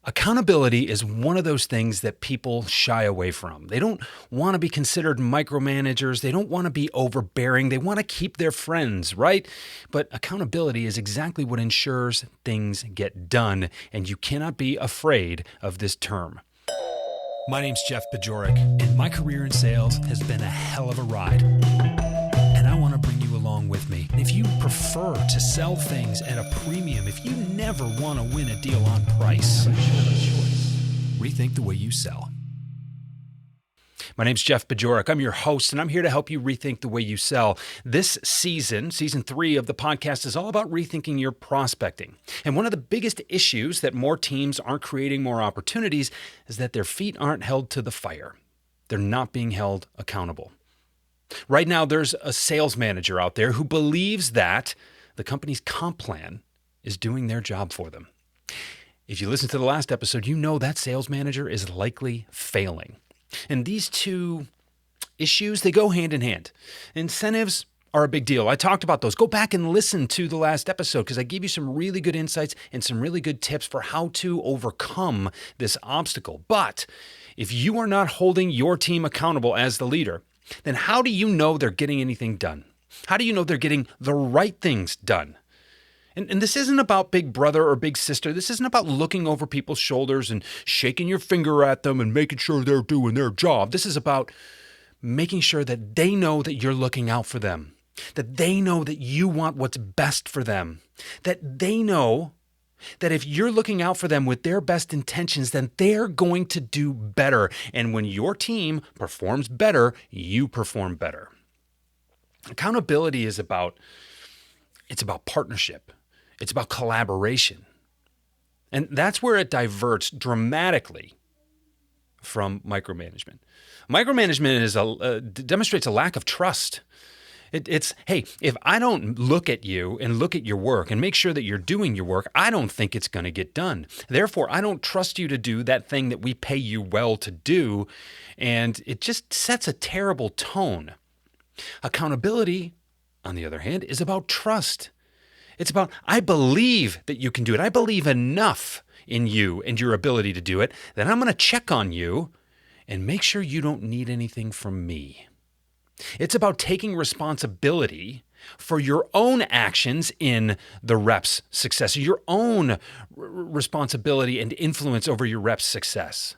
Accountability is one of those things that people shy away from. They don't want to be considered micromanagers. They don't want to be overbearing. They want to keep their friends, right? But accountability is exactly what ensures things get done, and you cannot be afraid of this term. My name's Jeff Bajorek, and my career in sales has been a hell of a ride. And I want to bring you along with me. If you prefer to sell things at a premium, if you never want to win a deal on price, rethink the way you sell. My name's Jeff Bajorek. I'm your host, and I'm here to help you rethink the way you sell. This season 3 of the podcast, is all about rethinking your prospecting. And one of the biggest issues that more teams aren't creating more opportunities is that their feet aren't held to the fire. They're not being held accountable. Right now, there's a sales manager out there who believes that the company's comp plan is doing their job for them. If you listen to the last episode, you know that sales manager is likely failing. And these two issues, they go hand in hand. Incentives are a big deal. I talked about those. Go back and listen to the last episode because I gave you some really good insights and some really good tips for how to overcome this obstacle. But if you are not holding your team accountable as the leader, then how do you know they're getting anything done? How do you know they're getting the right things done? And this isn't about big brother or big sister. This isn't about looking over people's shoulders and shaking your finger at them and making sure they're doing their job. This is about making sure that they know that you're looking out for them, that they know that you want what's best for them, that they know that if you're looking out for them with their best intentions, then they're going to do better. And when your team performs better, you perform better. Accountability is about partnership. It's about collaboration. And that's where it diverts dramatically from micromanagement. Micromanagement demonstrates a lack of trust. It's, hey, if I don't look at you and look at your work and make sure that you're doing your work, I don't think it's going to get done. Therefore, I don't trust you to do that thing that we pay you well to do. And it just sets a terrible tone. Accountability, on the other hand, is about trust. It's about, I believe that you can do it. I believe enough in you and your ability to do it that I'm going to check on you and make sure you don't need anything from me. It's about taking responsibility for your own actions in the rep's success, your own responsibility and influence over your rep's success.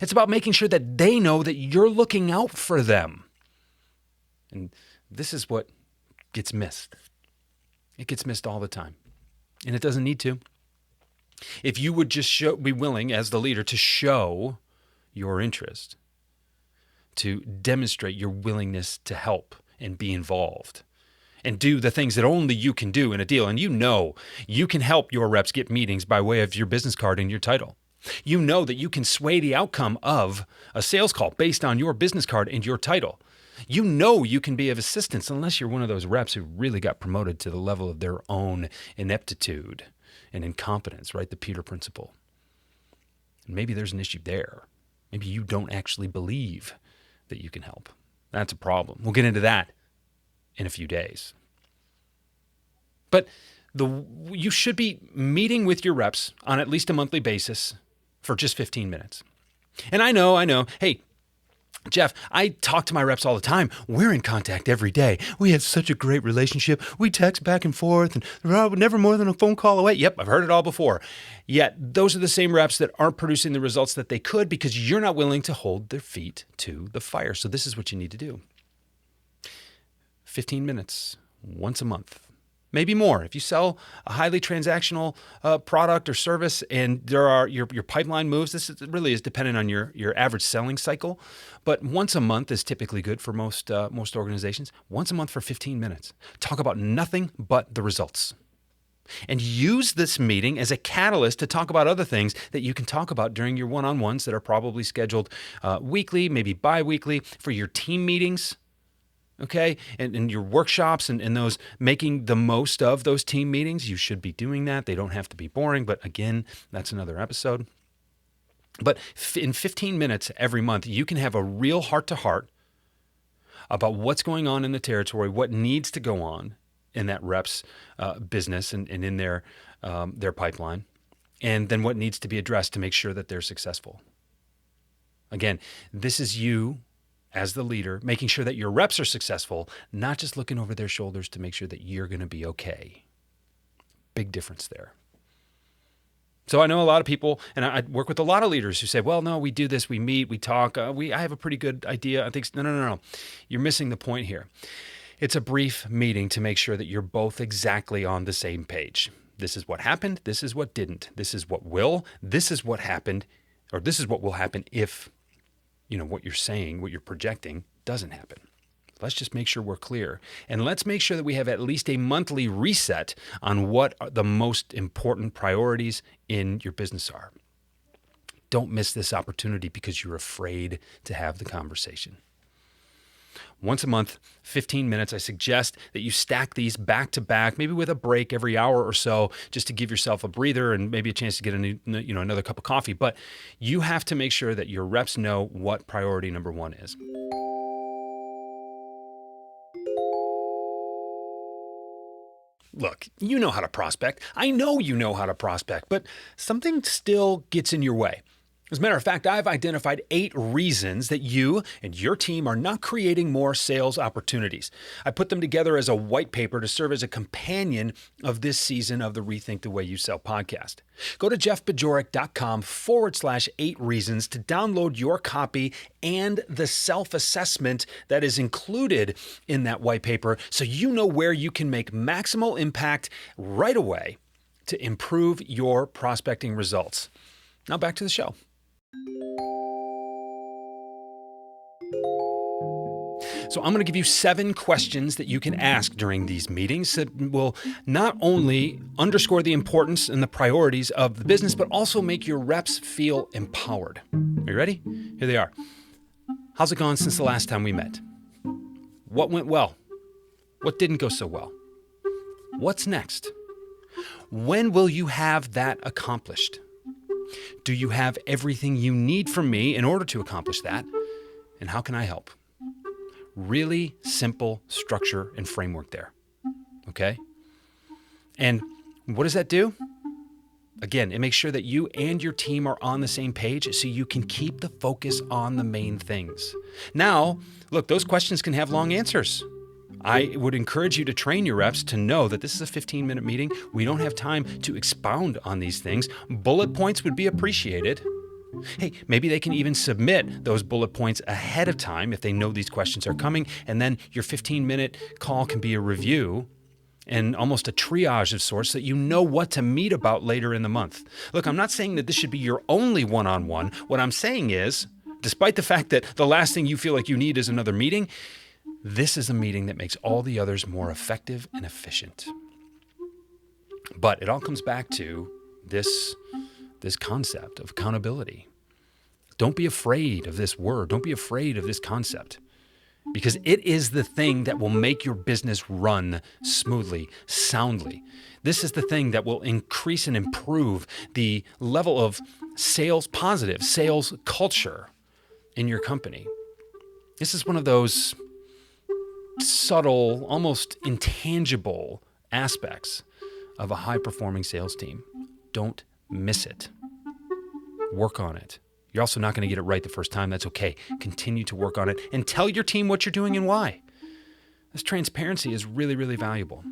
It's about making sure that they know that you're looking out for them. And this is what gets missed. It gets missed all the time, and it doesn't need to. If you would just be willing as the leader to show your interest, to demonstrate your willingness to help and be involved and do the things that only you can do in a deal. And you know you can help your reps get meetings by way of your business card and your title. You know that you can sway the outcome of a sales call based on your business card and your title. You know you can be of assistance unless you're one of those reps who really got promoted to the level of their own ineptitude and incompetence, right? The Peter principle. And maybe there's an issue there. Maybe you don't actually believe that you can help. That's a problem. We'll get into that in a few days. But you should be meeting with your reps on at least a monthly basis for just 15 minutes. And I know, hey, Jeff, I talk to my reps all the time. We're in contact every day. We have such a great relationship. We text back and forth and we're never more than a phone call away. Yep, I've heard it all before. Yet those are the same reps that aren't producing the results that they could because you're not willing to hold their feet to the fire. So this is what you need to do. 15 minutes once a month. Maybe more. If you sell a highly transactional product or service and your pipeline moves, really is dependent on your average selling cycle. But once a month is typically good for most organizations. Once a month for 15 minutes. Talk about nothing but the results. And use this meeting as a catalyst to talk about other things that you can talk about during your one-on-ones that are probably scheduled weekly, maybe bi-weekly, for your team meetings. Okay, and your workshops and those, making the most of those team meetings, you should be doing that. They don't have to be boring, but again, that's another episode. But in 15 minutes every month, you can have a real heart-to-heart about what's going on in the territory, what needs to go on in that rep's business and in their pipeline. and then what needs to be addressed to make sure that they're successful. Again, this is you as the leader making sure that your reps are successful, not just looking over their shoulders to make sure that you're going to be okay. Big difference there. So I know a lot of people, and I work with a lot of leaders who say, well, no, we do this, we meet, we talk, I have a pretty good idea. I think, no. You're missing the point here. It's a brief meeting to make sure that you're both exactly on the same page. This is what happened. This is what didn't. This is what will. This is what happened, or this is what will happen if, what you're saying, what you're projecting doesn't happen. Let's just make sure we're clear. And let's make sure that we have at least a monthly reset on what the most important priorities in your business are. Don't miss this opportunity because you're afraid to have the conversation. Once a month, 15 minutes, I suggest that you stack these back to back, maybe with a break every hour or so, just to give yourself a breather and maybe a chance to get another cup of coffee. But you have to make sure that your reps know what priority number one is. Look, you know how to prospect. I know you know how to prospect, but something still gets in your way. As a matter of fact, I've identified 8 reasons that you and your team are not creating more sales opportunities. I put them together as a white paper to serve as a companion of this season of the Rethink the Way You Sell podcast. Go to jeffbajorek.com/8 reasons to download your copy and the self-assessment that is included in that white paper so you know where you can make maximal impact right away to improve your prospecting results. Now back to the show. So I'm going to give you 7 questions that you can ask during these meetings that will not only underscore the importance and the priorities of the business, but also make your reps feel empowered. Are you ready? Here they are. How's it gone since the last time we met? What went well? What didn't go so well? What's next? When will you have that accomplished? Do you have everything you need from me in order to accomplish that? And how can I help? Really simple structure and framework there. Okay? And what does that do? Again, it makes sure that you and your team are on the same page so you can keep the focus on the main things. Now, look, those questions can have long answers. I would encourage you to train your reps to know that this is a 15-minute meeting. We don't have time to expound on these things. Bullet points would be appreciated. Hey, maybe they can even submit those bullet points ahead of time if they know these questions are coming, and then your 15-minute call can be a review and almost a triage of sorts so that you know what to meet about later in the month. Look, I'm not saying that this should be your only one-on-one. What I'm saying is, despite the fact that the last thing you feel like you need is another meeting, this is a meeting that makes all the others more effective and efficient. But it all comes back to this concept of accountability. Don't be afraid of this word. Don't be afraid of this concept, because it is the thing that will make your business run smoothly, soundly. This is the thing that will increase and improve the level of positive sales culture in your company. This is one of those subtle, almost intangible aspects of a high-performing sales team. Don't miss it. Work on it. You're also not going to get it right the first time. That's okay. Continue to work on it and tell your team what you're doing and why. This transparency is really, really valuable.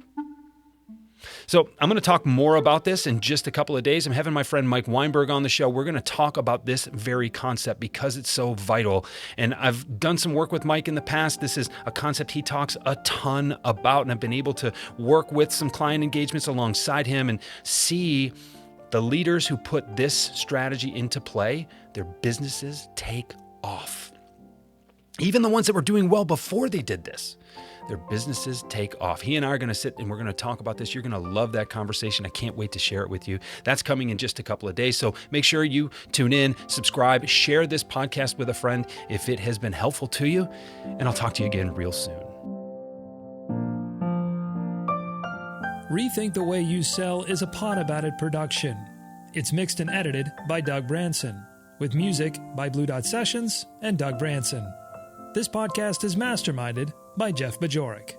So I'm going to talk more about this in just a couple of days. I'm having my friend Mike Weinberg on the show. We're going to talk about this very concept because it's so vital. And I've done some work with Mike in the past. This is a concept he talks a ton about, and I've been able to work with some client engagements alongside him and see the leaders who put this strategy into play, their businesses take off. Even the ones that were doing well before they did this, their businesses take off. He and I are going to sit and we're going to talk about this. You're going to love that conversation. I can't wait to share it with you. That's coming in just a couple of days. So make sure you tune in, subscribe, share this podcast with a friend if it has been helpful to you. And I'll talk to you again real soon. Rethink the Way You Sell is a Pod About It production. It's mixed and edited by Doug Branson, with music by Blue Dot Sessions and Doug Branson. This podcast is masterminded by Jeff Bajorek.